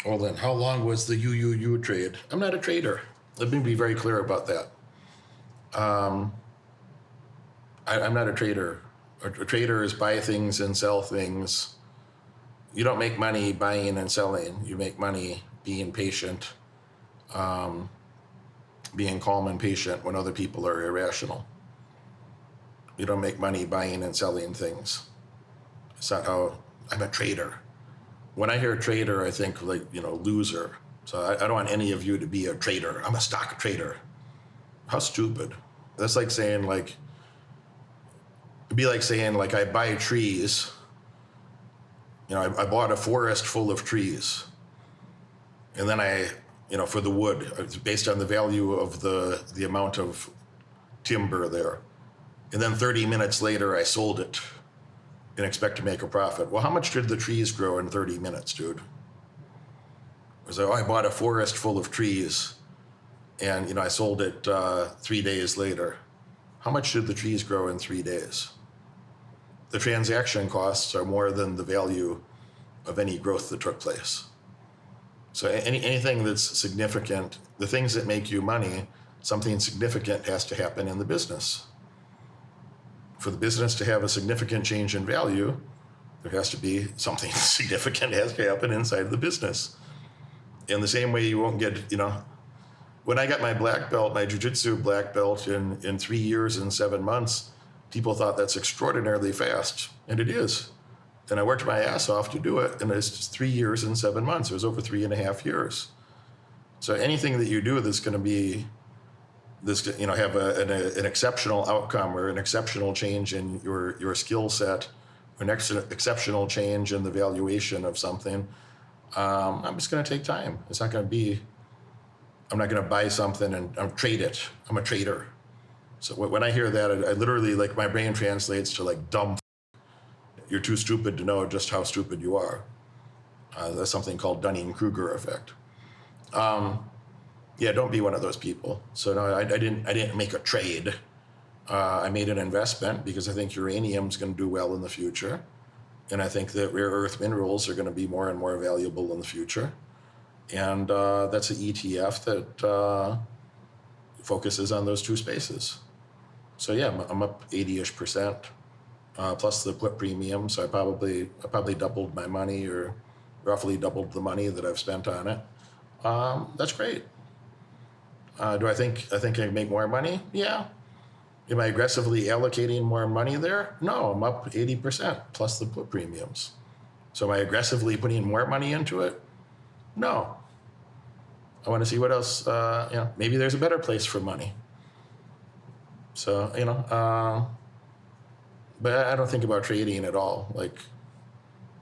Well then, how long was the UUU trade? I'm not a trader. Let me be very clear about that. I'm not a trader. A trader is buy things and sell things. You don't make money buying and selling. You make money being patient, being calm and patient when other people are irrational. You don't make money buying and selling things. It's not how. I'm a trader. When I hear trader, I think like, loser. So I don't want any of you to be a trader. I'm a stock trader. How stupid. That's like saying like, it'd be like saying like I buy trees. I bought a forest full of trees. And then for the wood, it's based on the value of the amount of timber there. And then 30 minutes later, I sold it and expect to make a profit. Well, how much did the trees grow in 30 minutes, dude? It was like, I bought a forest full of trees and, I sold it 3 days later. How much did the trees grow in 3 days? The transaction costs are more than the value of any growth that took place. So anything that's significant, the things that make you money, something significant has to happen in the business. For the business to have a significant change in value, there has to be something significant has to happen inside of the business. In the same way you won't get, when I got my black belt, my jiu-jitsu black belt in 3 years and 7 months, people thought that's extraordinarily fast, and it is. And I worked my ass off to do it, and it's just 3 years and 7 months. It was over 3.5 years. So anything that you do that's going to be have an exceptional outcome or an exceptional change in your skill set, or an exceptional change in the valuation of something, I'm just going to take time. It's not going to be, I'm not going to buy something and trade it. I'm a trader. So when I hear that, I literally, like, my brain translates to like dumb. You're too stupid to know just how stupid you are. That's something called Dunning-Kruger effect. Yeah, don't be one of those people. So no, I didn't make a trade. I made an investment because I think uranium's going to do well in the future, and I think that rare earth minerals are going to be more and more valuable in the future. And that's an ETF that focuses on those two spaces. So yeah, I'm up 80-ish%, plus the put premium. So I probably doubled my money, or roughly doubled the money that I've spent on it. That's great. Do I think I can make more money? Yeah. Am I aggressively allocating more money there? No, I'm up 80% plus the put premiums. So am I aggressively putting more money into it? No. I want to see what else, maybe there's a better place for money. So, but I don't think about trading at all. Like,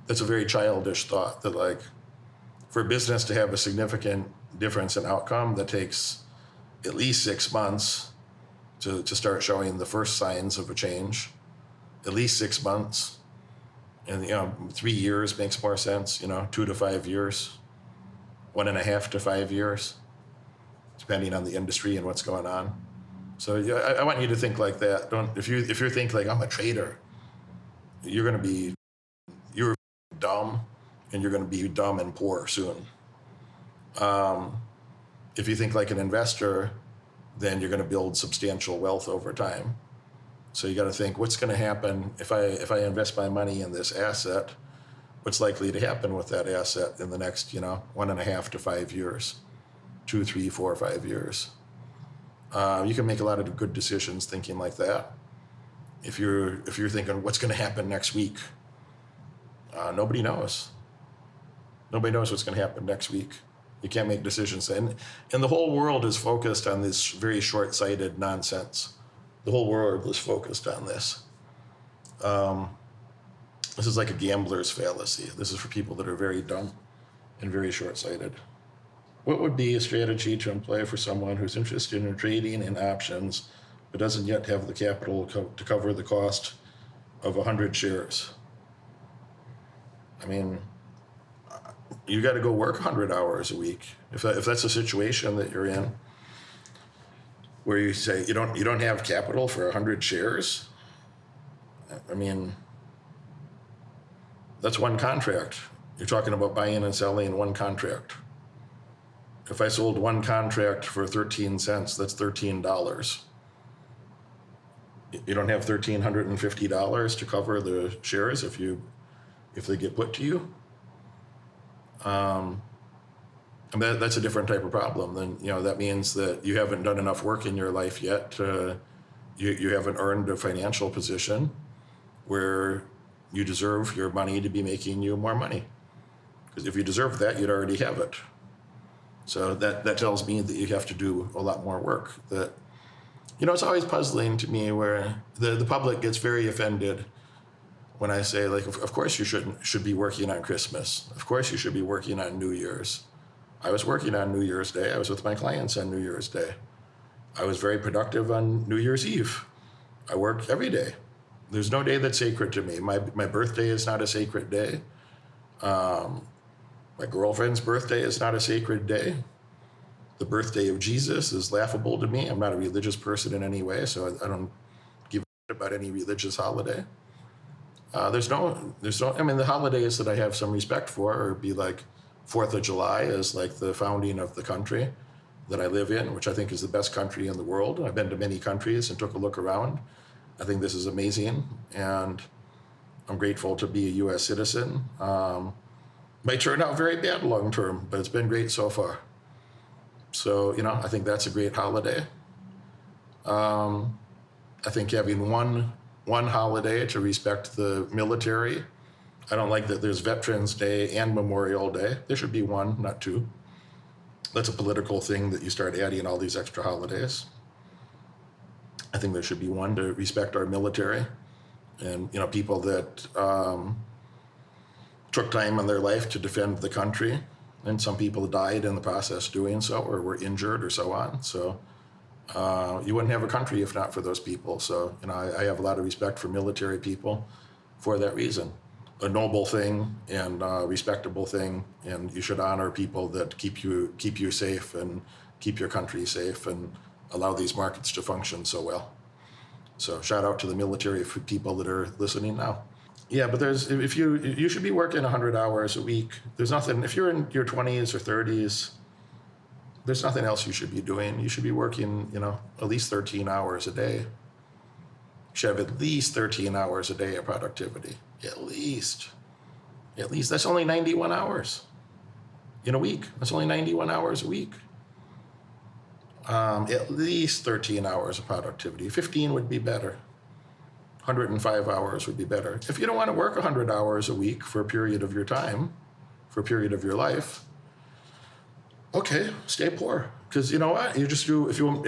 that's a very childish thought that, like, for a business to have a significant difference in outcome, that takes at least 6 months to start showing the first signs of a change. At least 6 months. And 3 years makes more sense, 2 to 5 years, 1.5 to 5 years, depending on the industry and what's going on. So yeah, I want you to think like that. If you think like I'm a trader, you're dumb, and you're going to be dumb and poor soon. If you think like an investor, then you're going to build substantial wealth over time. So you got to think, what's going to happen if I invest my money in this asset? What's likely to happen with that asset in the next 1.5 to 5 years, 2, 3, 4, 5 years? You can make a lot of good decisions thinking like that. If you're thinking what's going to happen next week, nobody knows. Nobody knows what's going to happen next week. You can't make decisions. And the whole world is focused on this very short-sighted nonsense. The whole world is focused on this. This is like a gambler's fallacy. This is for people that are very dumb and very short-sighted. What would be a strategy to employ for someone who's interested in trading in options but doesn't yet have the capital to cover the cost of 100 shares? I mean, you got to go work 100 hours a week. If that's a situation that you're in, where you say you don't have capital for 100 shares, I mean, that's one contract. You're talking about buying and selling one contract. If I sold one contract for 13 cents, that's $13. You don't have $1,350 to cover the shares if they get put to you. And that's a different type of problem. Then that means that you haven't done enough work in your life yet. You haven't earned a financial position where you deserve your money to be making you more money. Because if you deserve that, you'd already have it. So that tells me that you have to do a lot more work. That it's always puzzling to me where the public gets very offended when I say, like, of course you should be working on Christmas. Of course you should be working on New Year's. I was working on New Year's Day. I was with my clients on New Year's Day. I was very productive on New Year's Eve. I work every day. There's no day that's sacred to me. My birthday is not a sacred day. My girlfriend's birthday is not a sacred day. The birthday of Jesus is laughable to me. I'm not a religious person in any way, so I don't give a shit about any religious holiday. There's no, the holidays that I have some respect for would be like 4th of July is like the founding of the country that I live in, which I think is the best country in the world. I've been to many countries and took a look around. I think this is amazing, and I'm grateful to be a U.S. citizen. Might turn out very bad long term, but it's been great so far. So, I think that's a great holiday. I think having one holiday to respect the military. I don't like that there's Veterans Day and Memorial Day. There should be one, not two. That's a political thing that you start adding all these extra holidays. I think there should be one to respect our military and, people that took time in their life to defend the country. And some people died in the process doing so or were injured or so on. So you wouldn't have a country if not for those people. So, I have a lot of respect for military people for that reason. A noble thing and a respectable thing, and you should honor people that keep you safe and keep your country safe and allow these markets to function so well. So shout out to the military people that are listening now. Yeah, but if you should be working 100 hours a week. There's nothing, if you're in your 20s or 30s, there's nothing else you should be doing. You should be working, at least 13 hours a day. You should have at least 13 hours a day of productivity. At least. That's only 91 hours in a week. That's only 91 hours a week. At least 13 hours of productivity. 15 would be better. 105 hours would be better. If you don't want to work 100 hours a week for a period of your time, for a period of your life, okay, stay poor. Because you know what? You just do, if you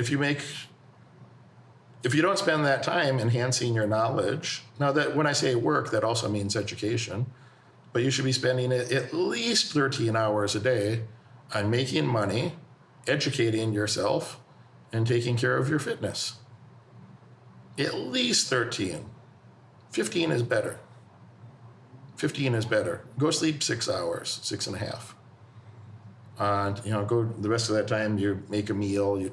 don't spend that time enhancing your knowledge, now that when I say work, that also means education, but you should be spending at least 13 hours a day on making money, educating yourself, and taking care of your fitness. At least 13. 15 is better. 15 is better. Go sleep 6 hours, 6.5. And, go the rest of that time, you make a meal, you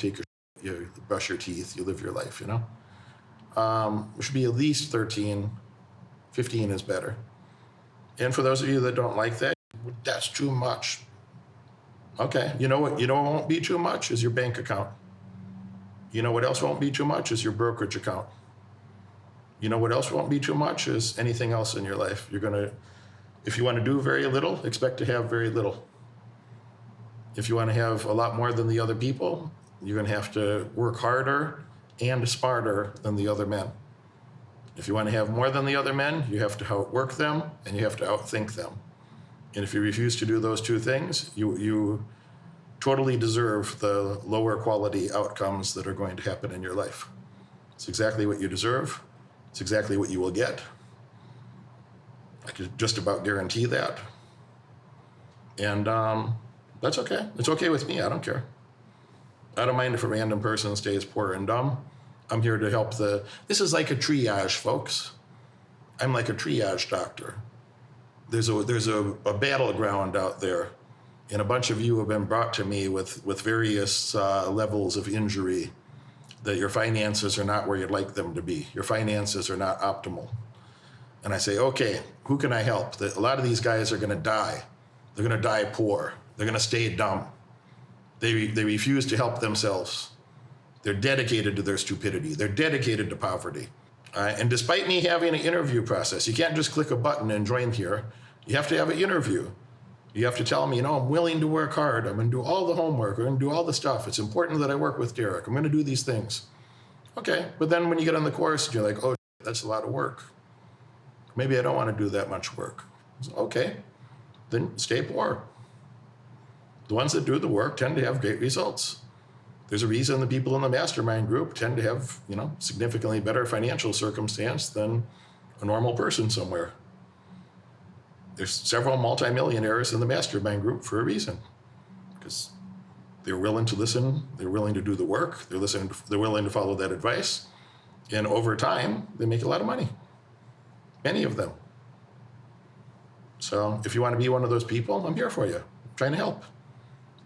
brush your teeth, you live your life, It should be at least 13. 15 is better. And for those of you that don't like that, that's too much. Okay, you know what won't be too much is your bank account. You know what else won't be too much is your brokerage account. You know what else won't be too much is anything else in your life. If you want to do very little, expect to have very little. If you want to have a lot more than the other people, you're going to have to work harder and smarter than the other men. If you want to have more than the other men, you have to outwork them and you have to outthink them. And if you refuse to do those two things, you totally deserve the lower quality outcomes that are going to happen in your life. It's exactly what you deserve. It's exactly what you will get. I could just about guarantee that. And that's okay. It's okay with me. I don't care. I don't mind if a random person stays poor and dumb. I'm here to help this is like a triage, folks. I'm like a triage doctor. There's a battleground out there, and a bunch of you have been brought to me with various levels of injury, that your finances are not where you'd like them to be. Your finances are not optimal. and I say, okay, who can I help? A lot of these guys are going to die. They're going to die poor. They're going to stay dumb. They refuse to help themselves. They're dedicated to their stupidity. They're dedicated to poverty. And despite me having an interview process, you can't just click a button and join here. You have to have an interview. You have to tell me, I'm willing to work hard. I'm going to do all the homework. I'm going to do all the stuff. It's important that I work with Derek. I'm going to do these things. Okay, but then when you get on the course, you're like, oh, that's a lot of work. Maybe I don't want to do that much work. Okay, then stay poor. The ones that do the work tend to have great results. There's a reason the people in the mastermind group tend to have, significantly better financial circumstance than a normal person somewhere. There's several multimillionaires in the mastermind group for a reason, because they're willing to listen, they're willing to do the work, they're willing to follow that advice, and over time, they make a lot of money. Many of them. So if you want to be one of those people, I'm here for you. I'm trying to help.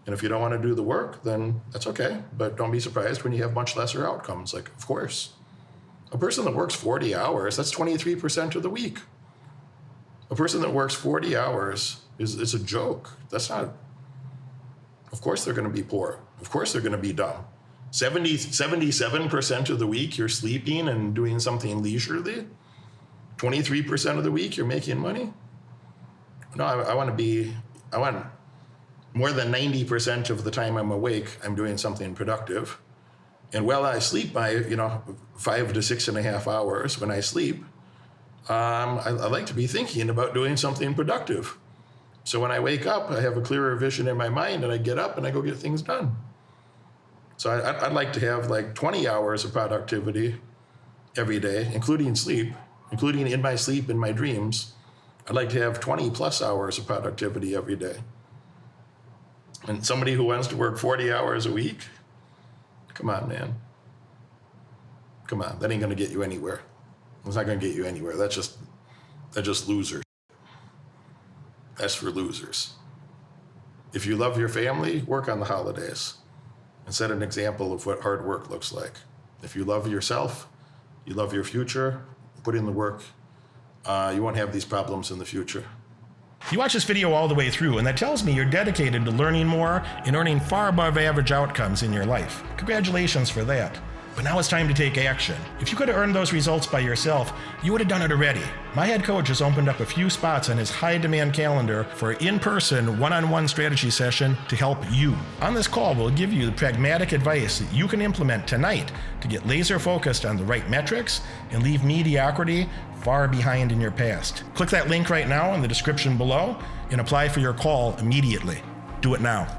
And if you don't want to do the work, then that's okay. But don't be surprised when you have much lesser outcomes. Like, of course, a person that works 40 hours, that's 23% of the week. A person that works 40 hours is a joke. That's not, of course they're going to be poor. Of course they're going to be dumb. 77% of the week you're sleeping and doing something leisurely. 23% of the week you're making money. No, I want more than 90% of the time I'm awake, I'm doing something productive. And while I sleep my, 5 to 6.5 hours when I sleep, I like to be thinking about doing something productive. So when I wake up, I have a clearer vision in my mind and I get up and I go get things done. So I'd like to have like 20 hours of productivity every day, including sleep, including in my sleep, in my dreams. I'd like to have 20 plus hours of productivity every day. And somebody who wants to work 40 hours a week, come on, man. Come on, that ain't gonna get you anywhere. It's not gonna get you anywhere. That's just losers. That's for losers. If you love your family, work on the holidays and set an example of what hard work looks like. If you love yourself, you love your future, put in the work, you won't have these problems in the future. You watch this video all the way through, and that tells me you're dedicated to learning more and earning far above average outcomes in your life. Congratulations for that. But now it's time to take action. If you could have earned those results by yourself, you would have done it already. My head coach has opened up a few spots on his high-demand calendar for an in-person, one-on-one strategy session to help you. On this call, we'll give you the pragmatic advice that you can implement tonight to get laser-focused on the right metrics and leave mediocrity far behind in your past. Click that link right now in the description below and apply for your call immediately. Do it now.